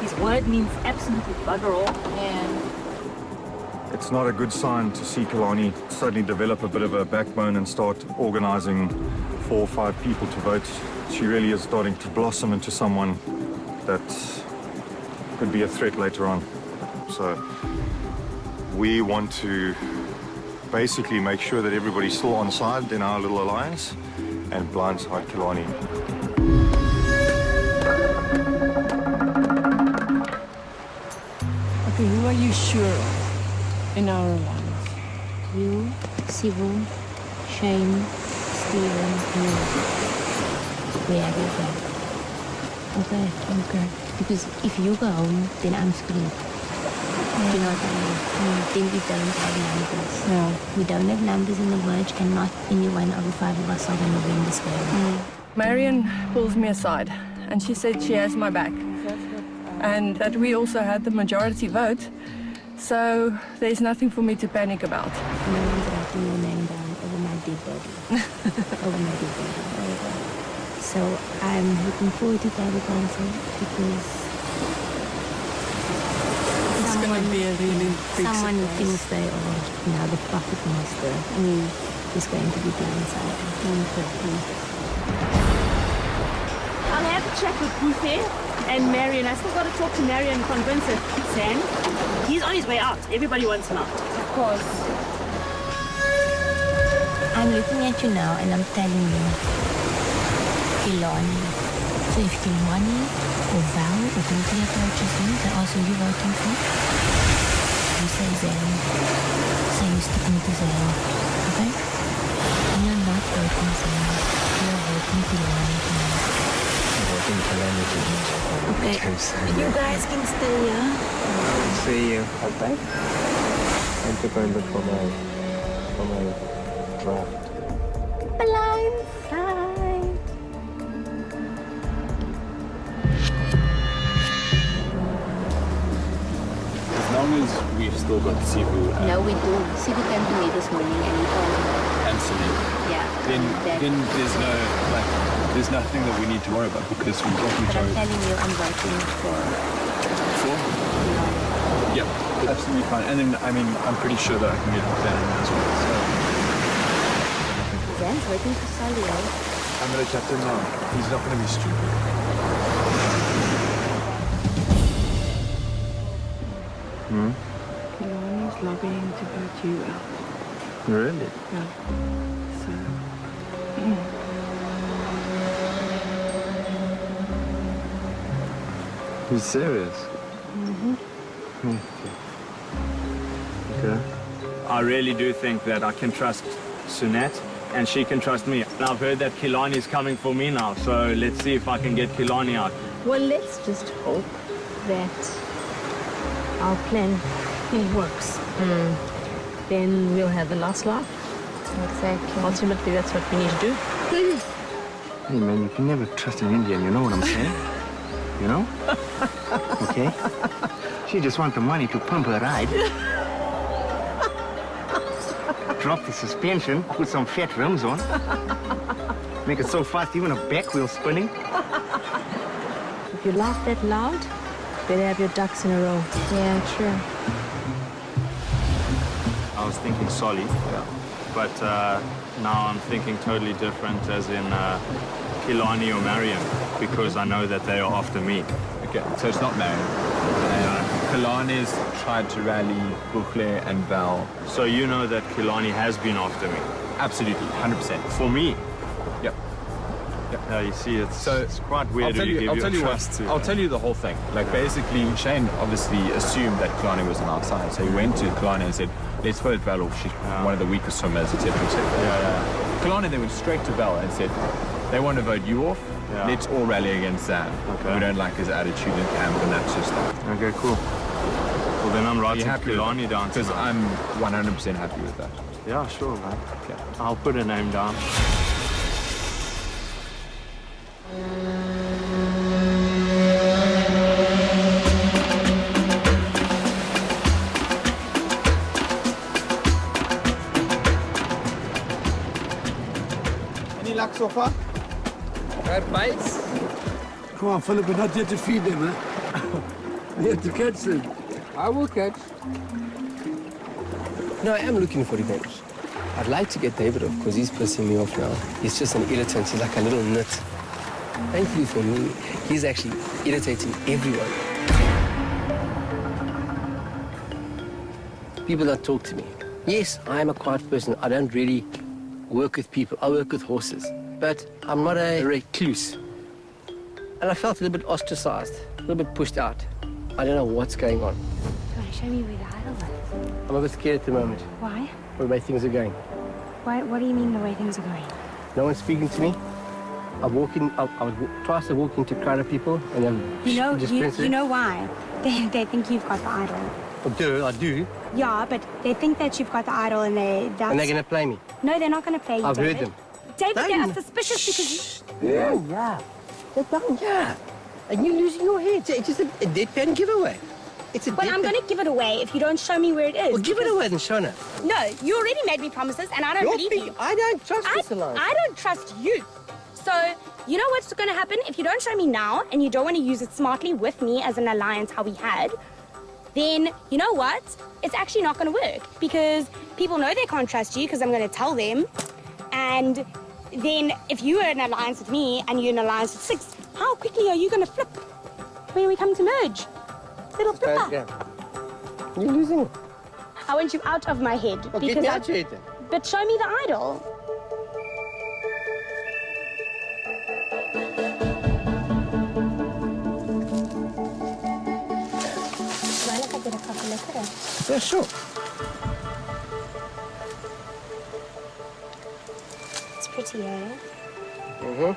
His word means absolutely bugger all. Yeah. It's not a good sign to see Kilani suddenly develop a bit of a backbone and start organizing 4 or 5 people to vote. She really is starting to blossom into someone that could be a threat later on. So we want to basically make sure that everybody's still on side in our little alliance and blindside Kilani. Okay, who are you sure of in our alliance? You, Sivu, Shane, Steven, me. We have you back. Okay? Okay. Because if you go home, then I'm screwed. Yeah. Do you know what I mean? Then we don't have numbers. Yeah. We don't have numbers in the merge, and not any one of the 5 of us are going to win this game. Marion pulls me aside, and she said she has my back. And that we also had the majority vote, so there's nothing for me to panic about. No one's writing your name down over my dead body. Over my dead body. So I'm looking forward to Tribal Council because it's going to be a really big someone who surprise. thinks they are now the puppet master is going to be blindsided. I'll have a chat with Buffet and Marion. I still got to talk to Marion and convince her. Sam, he's on his way out. Everybody wants him out. Of course. I'm looking at you now and I'm telling you, Kilani. So if Kilani or Val or Buffet approaches you, they ask who you're voting for. You say Zen. So you're sticking to Zen. Okay? You're not voting Zen. You're voting Kilani. Okay, you guys can stay here. See you. Okay. I'm to go and look for my draft. Blindside. As long as we've still got Sivu No, we do. Sivu came to me this morning and he told me. and Celine, Yeah. then there's nothing that we need to worry about because we've got But I'm majority. telling you, I'm voting for. Yeah, absolutely fine. And then, I mean, I'm pretty sure that I can get Dan as well. So Zan's waiting for Solio. I'm going to chat to him now. He's not going to be stupid. Kilani's lobbying to vote you out. Really? Yeah. So. You serious? Okay. I really do think that I can trust Sunette and she can trust me. And I've heard that Kilani is coming for me now, so let's see if I can get Kilani out. Well, let's just hope that our plan works. Then we'll have the last laugh. Exactly. Ultimately, that's what we need to do. Hey man, you can never trust an Indian, you know what I'm saying? You know? Okay? She just wants the money to pump her ride. Drop the suspension, put some fat rims on. Make it so fast, even a back wheel spinning. If you laugh that loud, better have your ducks in a row. Yeah, true. I was thinking Solly, but now I'm thinking totally different as in Kilani or Mariam because I know that they are after me. Okay, so it's not married. Kalane's tried to rally Bukhle and Val. So you know that Kilani has been after me? Absolutely, 100%. For me? Yep. Yeah, you see, it's quite weird when you give your trust to... I'll tell you the whole thing. Like, basically, Shane obviously assumed that Kalani was on our side. So he went to Kalani and said, let's vote Val off. She's one of the weakest swimmers, etc., etc. Kalani then went straight to Val and said, they want to vote you off. Yeah. Let's all rally against Zan. Okay. We don't like his attitude in camp and that sort of stuff. Okay, cool. Well, then I'm writing Kilani down because I'm 100% happy with that. Yeah, sure, man. Okay. I'll put a name down. Any luck so far? Got bites? Come on, Philip, we're not here to feed them, huh? We're here to catch them. I will catch. No, I am looking for revenge. I'd like to get David off because he's pissing me off now. He's just an irritant. He's like a little nut. Thankfully for me, he's actually irritating everyone. People that talk to me. Yes, I am a quiet person. I don't really work with people. I work with horses. But I'm not a recluse. And I felt a little bit ostracized, a little bit pushed out. I don't know what's going on. Come on, show me where the idol is. I'm a bit scared at the moment. Why? The way things are going. What do you mean the way things are going? No one's speaking to me. I was twice I walk into a crowd of people and then You know why? They think you've got the idol. I do. Yeah, but they think that you've got the idol and that's... And they're going to play me. No, they're not going to play you, I've David. heard them. David, they are suspicious because you... Yeah. They're done, yeah. And you're losing your head. It's just a deadpan giveaway. It's a Well, I'm going to give it away if you don't show me where it is. Well, give it away then, Shona. No, you already made me promises and I don't believe you. I don't trust this alliance. I don't trust you. So, you know what's going to happen? If you don't show me now and you don't want to use it smartly with me as an alliance how we had, then, you know what? It's actually not going to work because people know they can't trust you because I'm going to tell them. And then if you were in an alliance with me and you're in an alliance with 6, how quickly are you going to flip when we come to merge? Little flipper. Yeah. You're losing it. I want you out of my head. Well, get me out your head then. But show me the idol. Mind if I get a proper look at it? Yeah, sure. It's pretty, eh? Mm-hmm.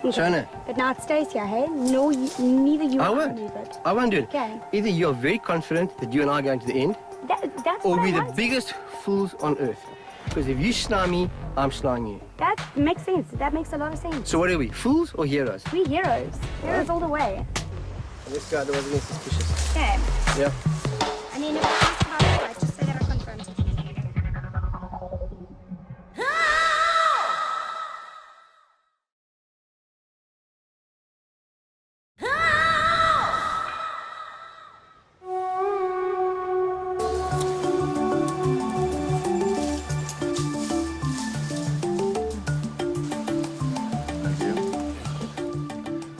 Shona. But now it stays here, hey? No, neither you I or won't. leave it. I won't do it. Okay. Either you're very confident that you and I are going to the end, That's or what we're I the want. biggest fools on earth. Because if you snar me, I'm snarring you. That makes sense. That makes a lot of sense. So what are we, fools or heroes? We heroes. Heroes all the way. This guy wasn't even suspicious. Okay. Yeah. I mean, if I ask about it, I just say that I confirmed.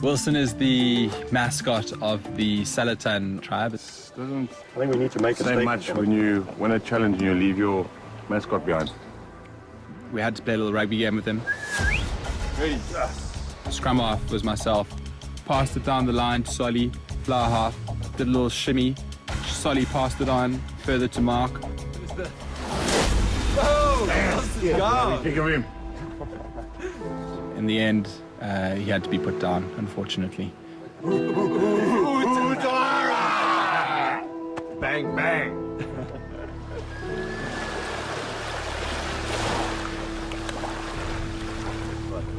Wilson is the mascot of the Selatan tribe. I think we need to make it say much when you win a challenge and you leave your mascot behind. We had to play a little rugby game with him. Ready? Scrum half was myself. Passed it down the line to Solly. Flower half. Did a little shimmy. Solly passed it on further to Mark. Kick of him. In the end, he had to be put down, unfortunately. Bang, bang.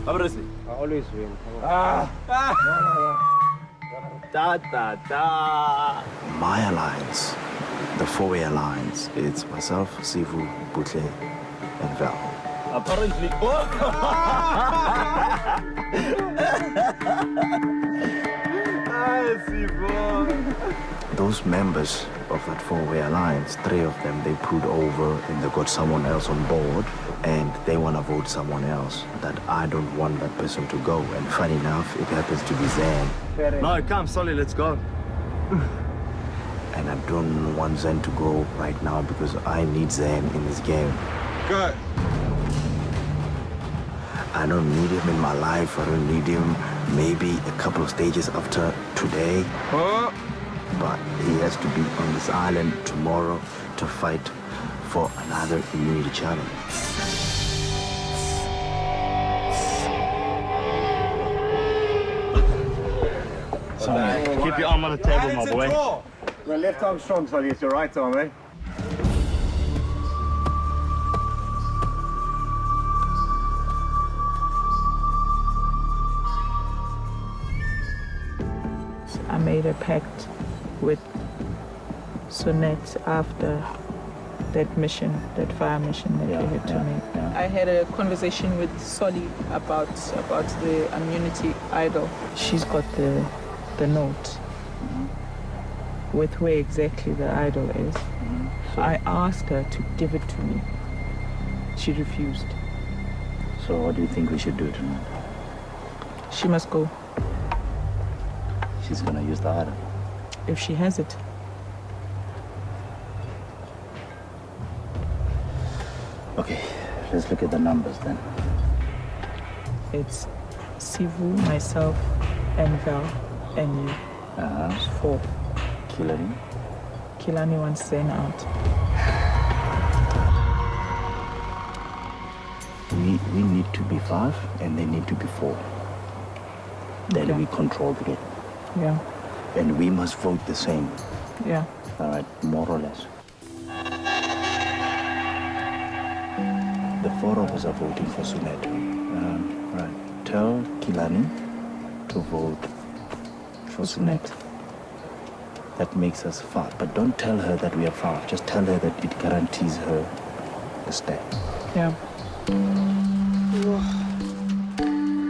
I always win. My alliance, the four-way alliance, it's myself, Sivu, Bukhle, and Val. Apparently. The those members of that four-way alliance, 3 of them, they pulled over and they got someone else on board and they want to vote someone else that I don't want that person to go. And funny enough, it happens to be Zan. No, come, Solly, let's go. And I don't want Zan to go right now because I need Zan in this game. Go. I don't need him in my life. I don't need him maybe a couple of stages after today. Oh. But he has to be on this island tomorrow to fight for another immunity challenge. Keep your arm on the table, my boy. Your left arm strong, Solly. It's your right arm, eh? I made a pact with Sunette after that mission, that fire mission that we had to make. I had a conversation with Solly about the immunity idol. She's got the note with where exactly the idol is. I asked her to give it to me. She refused. So what do you think we should do tonight? She must go. She's gonna use the idol. If she has it. Okay, let's look at the numbers then. It's Sivu, myself, and Val, and you. 4. Kilani? Kilani wants Zen out. We need to be 5 and they need to be 4. Then we control the game. Yeah. And we must vote the same. Yeah. All right, more or less. The 4 of us are voting for Sunette. Right. Tell Kilani to vote for Sunette. That makes us 5. But don't tell her that we are 5. Just tell her that it guarantees her a stay. Yeah.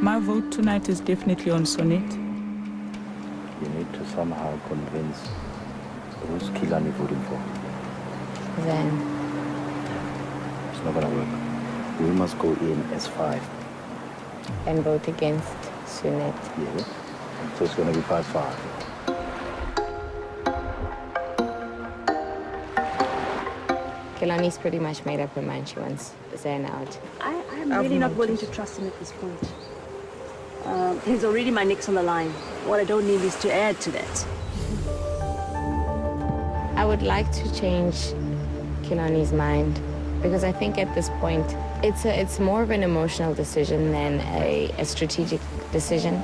My vote tonight is definitely on Sunette. You need to somehow convince who's Kilani voting for. Then It's not gonna work. We must go in as 5. and vote against Sunette. Yes. So it's gonna be 5-5. Kilani's pretty much made up her mind. She wants Zan out. I'm really not willing to trust him at this point. He's already my neck's on the line. What I don't need is to add to that. I would like to change Kilani's mind because I think at this point it's more of an emotional decision than a strategic decision.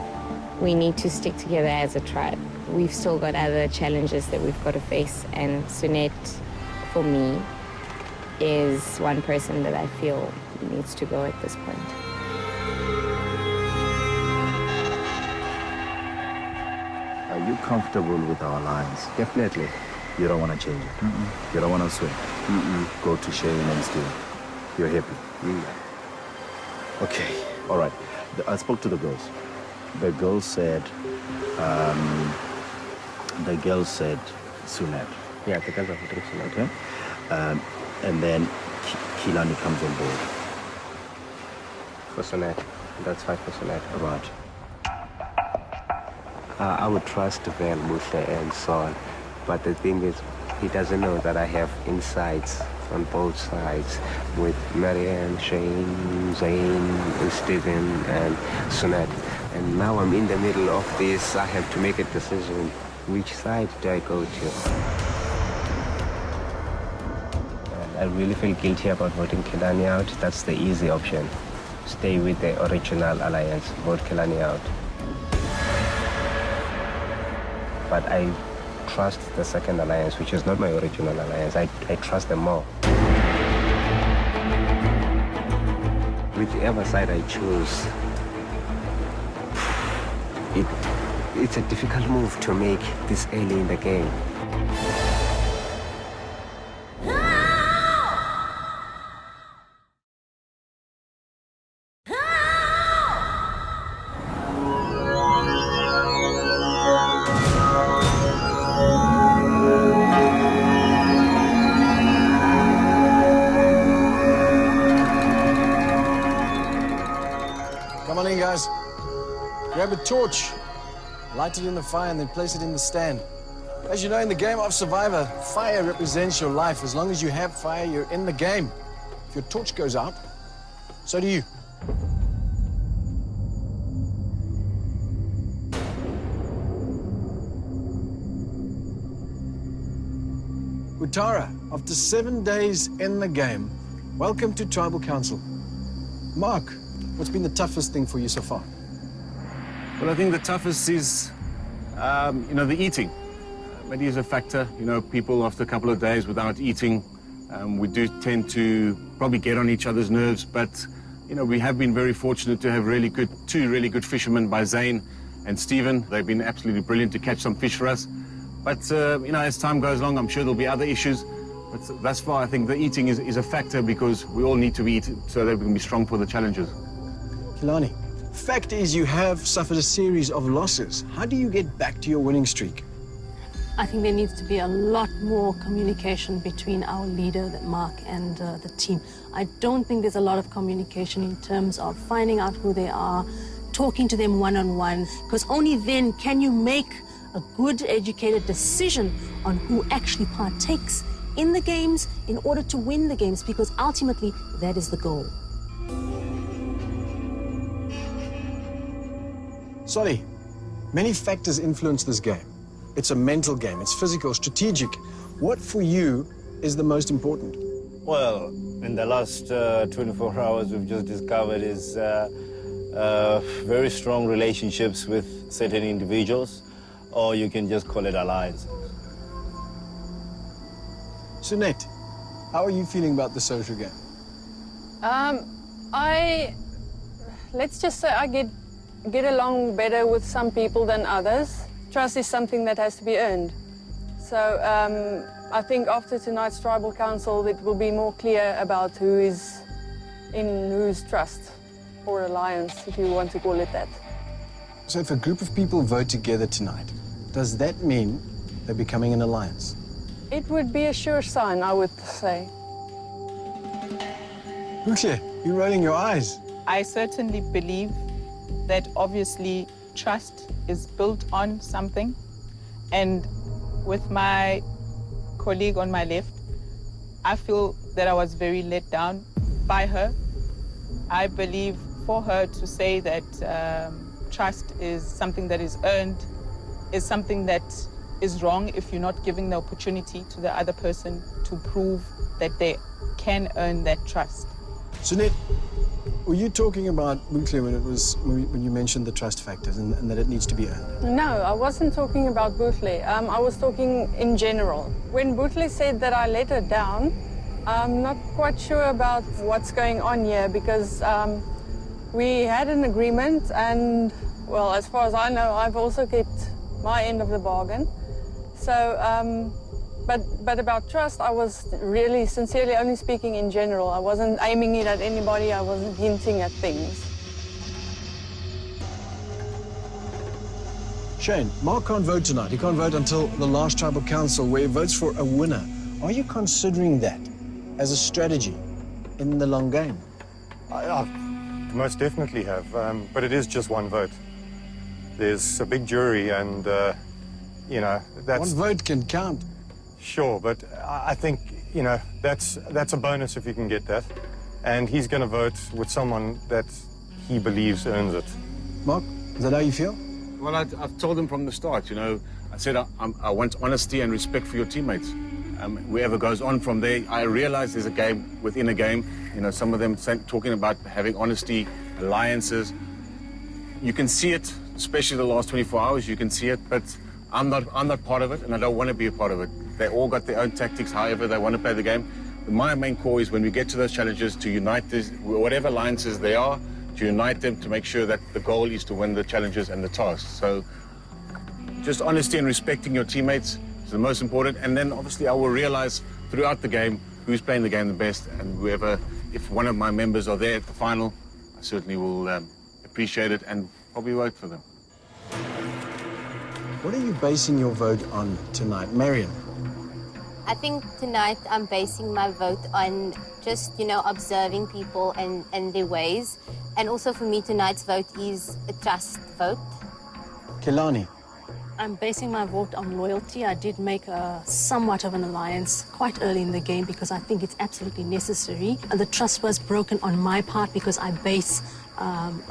We need to stick together as a tribe. We've still got other challenges that we've got to face, and Sunette, for me, is one person that I feel needs to go at this point. Are you comfortable with our alliance? Definitely. You don't want to change it? You don't want to swing? Go to Shane and Steve. You're happy? Okay, all right. I spoke to the girls. The girls said Sunette. Yeah, the girls are voting Sunette. Okay. And then Kilani comes on board. For Sunette. That's fine for Sunette. Right. I would trust Van Bushra and Son, but the thing is, he doesn't know that I have insights on both sides with Marianne, Shane, Zane, and Steven, and Sunette. And now I'm in the middle of this. I have to make a decision. Which side do I go to? And I really feel guilty about voting Kilani out. That's the easy option. Stay with the original alliance, vote Kilani out. But I trust the second alliance, which is not my original alliance. I trust them more. Whichever side I choose, it's a difficult move to make this early in the game. grab a torch, light it in the fire, and then place it in the stand. As you know, in the game of Survivor, fire represents your life. As long as you have fire, you're in the game. If your torch goes out, so do you. Utara, after 7 days in the game, welcome to Tribal Council. Mark, what's been the toughest thing for you so far? Well, I think the toughest is, the eating. That is a factor. People after a couple of days without eating, we do tend to probably get on each other's nerves. But, we have been very fortunate to have two really good fishermen by Zane and Stephen. They've been absolutely brilliant to catch some fish for us. But, as time goes along, I'm sure there'll be other issues. But thus far, I think the eating is a factor because we all need to eat so that we can be strong for the challenges. Kilani, fact is you have suffered a series of losses. How do you get back to your winning streak? I think there needs to be a lot more communication between our leader, Mark, and the team. I don't think there's a lot of communication in terms of finding out who they are, talking to them one-on-one, because only then can you make a good, educated decision on who actually partakes in the games in order to win the games, because ultimately that is the goal. Solly, many factors influence this game. It's a mental game, it's physical, strategic. What for you is the most important? Well, in the last 24 hours we've just discovered is very strong relationships with certain individuals, or you can just call it alliances. Sunette, how are you feeling about the social game? Let's just say I get along better with some people than others. Trust is something that has to be earned. So I think after tonight's Tribal Council, it will be more clear about who is in whose trust, or alliance, if you want to call it that. So if a group of people vote together tonight, does that mean they're becoming an alliance? It would be a sure sign, I would say. Buhle, you're rolling your eyes. I certainly believe that obviously trust is built on something. And with my colleague on my left, I feel that I was very let down by her. I believe for her to say that trust is something that is earned is something that is wrong if you're not giving the opportunity to the other person to prove that they can earn that trust. Sunette, were you talking about Buhle when you mentioned the trust factors and that it needs to be earned? No, I wasn't talking about Buhle. I was talking in general. When Buhle said that I let her down, I'm not quite sure about what's going on here, because we had an agreement, and, well, as far as I know, I've also kept my end of the bargain. So, but about trust, I was really sincerely only speaking in general. I wasn't aiming it at anybody. I wasn't hinting at things. Shane, Mark can't vote tonight. He can't vote until the last Tribal Council, where he votes for a winner. Are you considering that as a strategy in the long game? I most definitely have, but it is just one vote. There's a big jury, and that's... One vote can count. Sure, but I think, that's a bonus if you can get that. And he's going to vote with someone that he believes earns it. Mark, is that how you feel? Well, I've told them from the start, I said I want honesty and respect for your teammates. Whoever goes on from there, I realize there's a game within a game. Some of them talking about having honesty, alliances. You can see it, especially the last 24 hours, you can see it, but I'm not part of it, and I don't want to be a part of it. They all got their own tactics, however they want to play the game. But my main core is when we get to those challenges, to unite this, whatever alliances they are, to unite them to make sure that the goal is to win the challenges and the tasks. So just honesty and respecting your teammates is the most important. And then obviously I will realize throughout the game who's playing the game the best, and whoever, if one of my members are there at the final, I certainly will appreciate it and probably vote for them. What are you basing your vote on tonight, Marion? I think tonight I'm basing my vote on just, observing people and their ways. And also for me, tonight's vote is a trust vote. Kilani. I'm basing my vote on loyalty. I did make somewhat of an alliance quite early in the game because I think it's absolutely necessary. And the trust was broken on my part because I base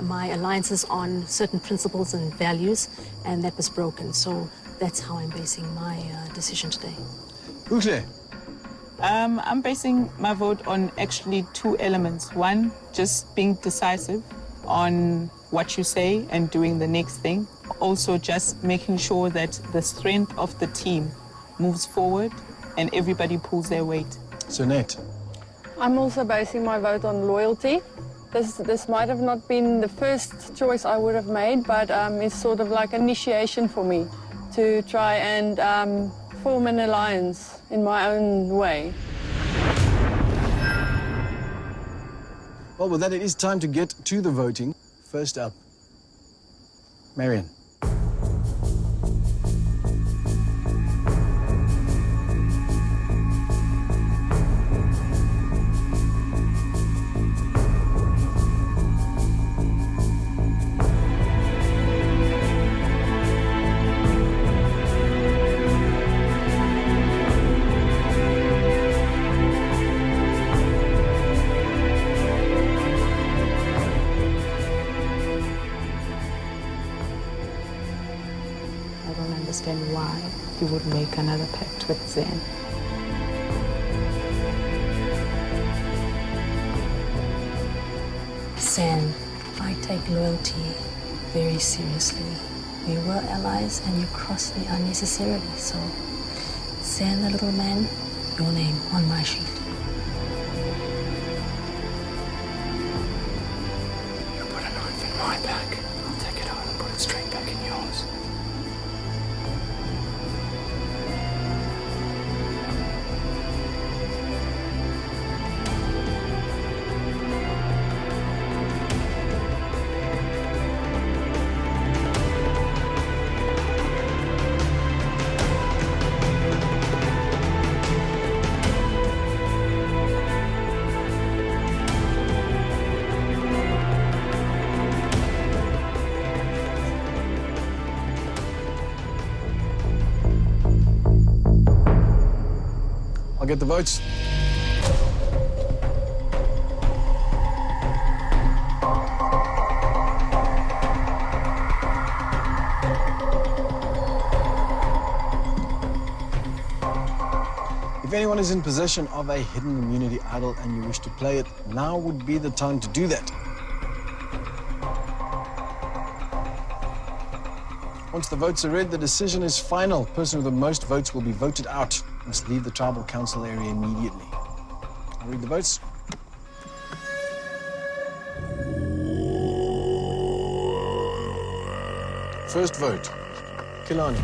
my alliances on certain principles and values, and that was broken. So that's how I'm basing my decision today. Buhle. I'm basing my vote on actually two elements. One, just being decisive on what you say and doing the next thing. Also just making sure that the strength of the team moves forward and everybody pulls their weight. Sunette. I'm also basing my vote on loyalty. This might have not been the first choice I would have made, but it's sort of like initiation for me to try and form an alliance in my own way. Well, with that, it is time to get to the voting. First up, Marion. Why you would make another pact with Zen. Zen, I take loyalty very seriously. We were allies and you crossed me unnecessarily, so Zen, the little man, your name on my sheet. You put a knife in my back. I'll take it out and put it straight back in yours. I'll get the votes. If anyone is in possession of a hidden immunity idol and you wish to play it, now would be the time to do that. Once the votes are read, the decision is final. The person with the most votes will be voted out. Must leave the tribal council area immediately. I'll read the votes. First vote, Kilani.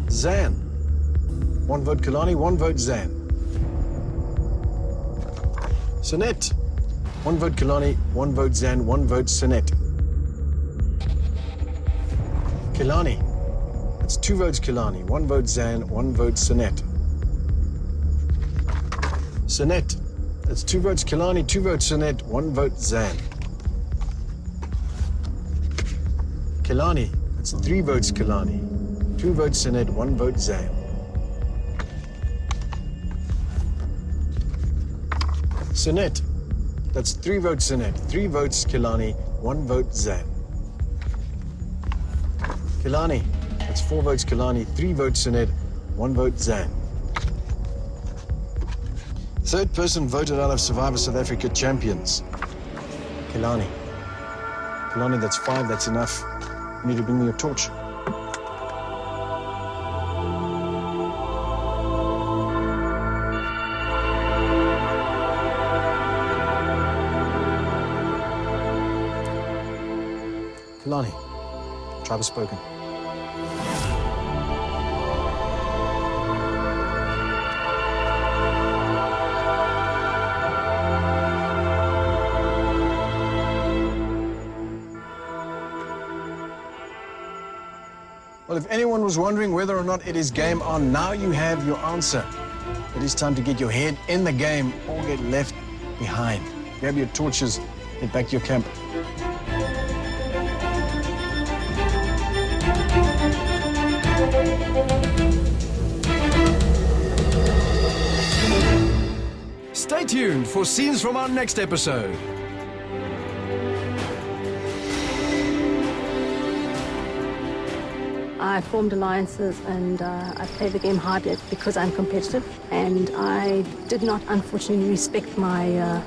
Zan. One vote Kilani, one vote Zan. Sunette. One vote Kilani, one vote Zan, one vote Sunette. Kilani. That's two votes Kilani, one vote Zan, one vote Sunette. Sunette. That's two votes Kilani, two votes Sunette, one vote Zan. Kilani. That's three votes Kilani, two votes Sunette, one vote Zan. Sunette. That's three votes Sunette, three votes Kilani, one vote Zan. Kilani. That's four votes Kilani, three votes Sunette, one vote Zan. Third person voted out of Survivor South Africa champions. Kilani. Kilani, that's five, that's enough. You need to bring me your torch. Kilani, tribe has spoken. Well, if anyone was wondering whether or not it is game on, now you have your answer. It is time to get your head in the game or get left behind. Grab your torches, head back to your camp. Stay tuned for scenes from our next episode. I formed alliances and I play the game hard because I'm competitive, and I did not unfortunately respect my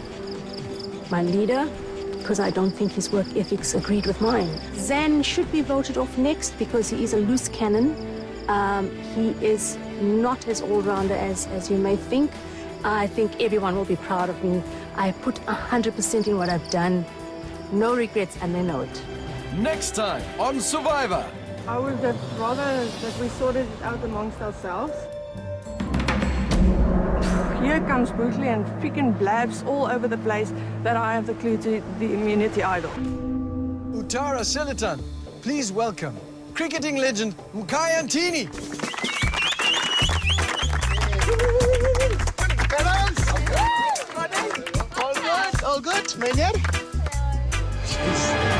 my leader because I don't think his work ethics agreed with mine. Zan should be voted off next because he is a loose cannon. He is not as all-rounder as you may think. I think everyone will be proud of me. I put 100% in what I've done. No regrets, and they know it. Next time on Survivor. I would have rather that we sorted it out amongst ourselves. Here comes Boothley and freaking blabs all over the place that I have the clue to the immunity idol. Utara Silitan, please welcome cricketing legend Mkayantini. All good, Maynard? Jeez.